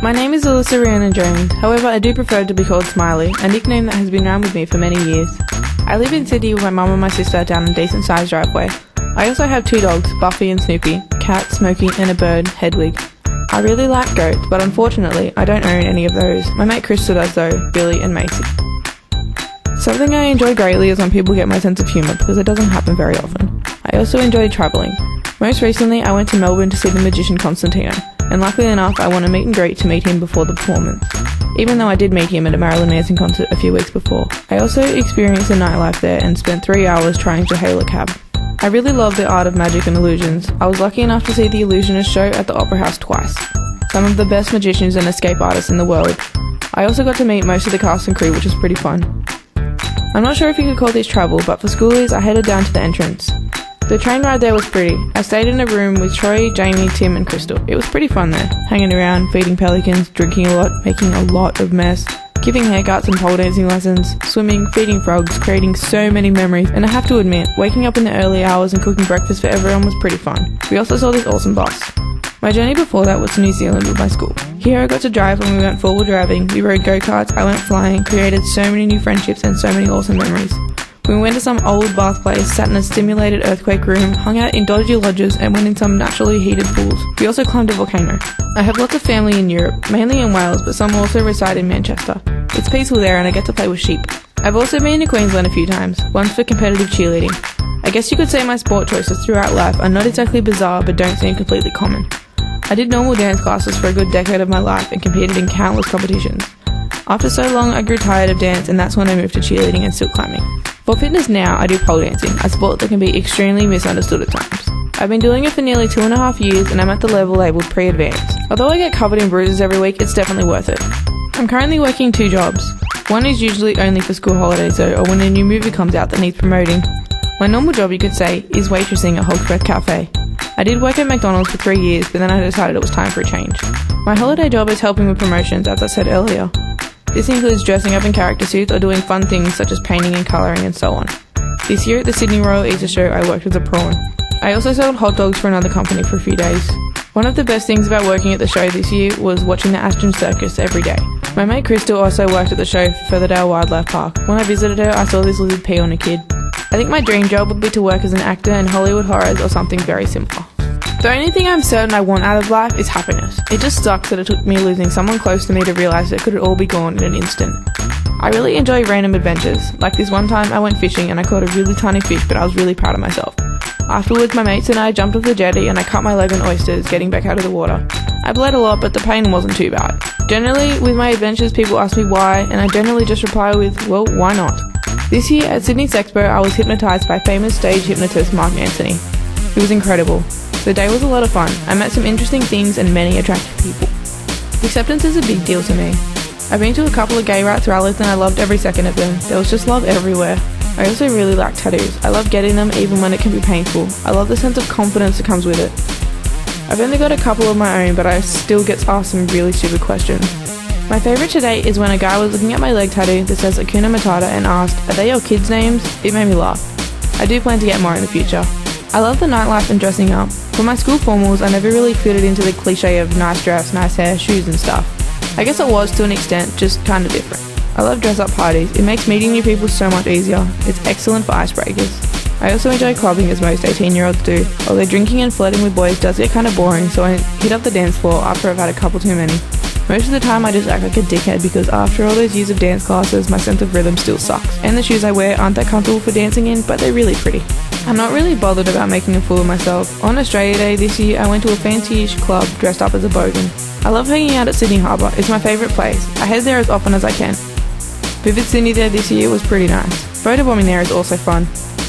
My name is Alyssa Rihanna Jones, however I do prefer to be called Smiley, a nickname that has been around with me for many years. I live in Sydney with my mum and my sister down a decent sized driveway. I also have 2 dogs, Buffy and Snoopy, cat, Smokey, and a bird, Hedwig. I really like goats, but unfortunately I don't own any of those. My mate Krista does though, Billy and Macy. Something I enjoy greatly is when people get my sense of humour, because it doesn't happen very often. I also enjoy travelling. Most recently I went to Melbourne to see the magician Constantino, and luckily enough I won a meet and greet to meet him before the performance. Even though I did meet him at a Marilyn Manson concert a few weeks before. I also experienced the nightlife there and spent 3 hours trying to hail a cab. I really love the art of magic and illusions. I was lucky enough to see the Illusionist show at the Opera House twice. Some of the best magicians and escape artists in the world. I also got to meet most of the cast and crew, which was pretty fun. I'm not sure if you could call this travel, but for schoolies I headed down to the entrance. The train ride there was pretty. I stayed in a room with Troy, Jamie, Tim and Crystal. It was pretty fun there, hanging around, feeding pelicans, drinking a lot, making a lot of mess, giving haircuts and pole dancing lessons, swimming, feeding frogs, creating so many memories, and I have to admit, waking up in the early hours and cooking breakfast for everyone was pretty fun. We also saw this awesome bus. My journey before that was to New Zealand with my school. Here I got to drive when we went forward driving, we rode go-karts, I went flying, created so many new friendships and so many awesome memories. We went to some old bath place, sat in a stimulated earthquake room, hung out in dodgy lodges and went in some naturally heated pools. We also climbed a volcano. I have lots of family in Europe, mainly in Wales, but some also reside in Manchester. It's peaceful there and I get to play with sheep. I've also been to Queensland a few times, once for competitive cheerleading. I guess you could say my sport choices throughout life are not exactly bizarre but don't seem completely common. I did normal dance classes for a good decade of my life and competed in countless competitions. After so long I grew tired of dance and that's when I moved to cheerleading and silk climbing. For fitness now I do pole dancing, a sport that can be extremely misunderstood at times. I've been doing it for nearly 2.5 years and I'm at the level labelled pre-advanced. Although I get covered in bruises every week, it's definitely worth it. I'm currently working 2 jobs. One is usually only for school holidays though, or when a new movie comes out that needs promoting. My normal job, you could say, is waitressing at Hog's Breath Cafe. I did work at McDonald's for 3 years, but then I decided it was time for a change. My holiday job is helping with promotions, as I said earlier. This includes dressing up in character suits or doing fun things such as painting and colouring and so on. This year at the Sydney Royal Easter Show I worked as a prawn. I also sold hot dogs for another company for a few days. One of the best things about working at the show this year was watching the Ashton Circus every day. My mate Crystal also worked at the show for Featherdale Wildlife Park. When I visited her I saw this lizard pee on a kid. I think my dream job would be to work as an actor in Hollywood horrors or something very similar. The only thing I'm certain I want out of life is happiness. It just sucks that it took me losing someone close to me to realise it could all be gone in an instant. I really enjoy random adventures. Like this one time I went fishing and I caught a really tiny fish, but I was really proud of myself. Afterwards my mates and I jumped off the jetty and I cut my leg on oysters getting back out of the water. I bled a lot but the pain wasn't too bad. Generally with my adventures people ask me why and I generally just reply with, well, why not? This year at Sydney Sexpo I was hypnotised by famous stage hypnotist Mark Anthony. It was incredible. The day was a lot of fun. I met some interesting things and many attractive people. Acceptance is a big deal to me. I've been to a couple of gay rights rallies and I loved every second of them. There was just love everywhere. I also really like tattoos. I love getting them even when it can be painful. I love the sense of confidence that comes with it. I've only got a couple of my own but I still get asked some really stupid questions. My favourite to date is when a guy was looking at my leg tattoo that says Hakuna Matata and asked, "Are they your kids' names?" It made me laugh. I do plan to get more in the future. I love the nightlife and dressing up. For my school formals, I never really fitted into the cliche of nice dress, nice hair, shoes and stuff. I guess it was to an extent, just kind of different. I love dress-up parties. It makes meeting new people so much easier. It's excellent for icebreakers. I also enjoy clubbing as most 18-year-olds do, although drinking and flirting with boys does get kind of boring, so I hit up the dance floor after I've had a couple too many. Most of the time I just act like a dickhead because after all those years of dance classes, my sense of rhythm still sucks. And the shoes I wear aren't that comfortable for dancing in, but they're really pretty. I'm not really bothered about making a fool of myself. On Australia Day this year, I went to a fancy-ish club dressed up as a bogan. I love hanging out at Sydney Harbour. It's my favourite place. I head there as often as I can. Vivid Sydney there this year was pretty nice. Photobombing there is also fun.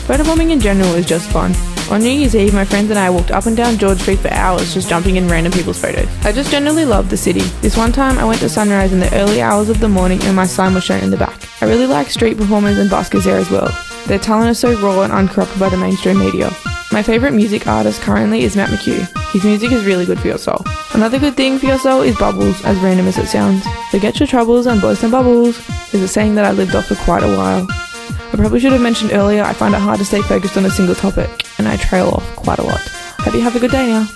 Photobombing in general is just fun. On New Year's Eve, my friends and I walked up and down George Street for hours just jumping in random people's photos. I just generally love the city. This one time I went to Sunrise in the early hours of the morning and my sign was shown in the back. I really like street performers and buskers there as well. Their talent is so raw and uncorrupted by the mainstream media. My favourite music artist currently is Matt McHugh. His music is really good for your soul. Another good thing for your soul is bubbles, as random as it sounds. Forget your troubles and blow some bubbles is a saying that I lived off for quite a while. I probably should have mentioned earlier I find it hard to stay focused on a single topic, and I trail off quite a lot. Hope you have a good day now.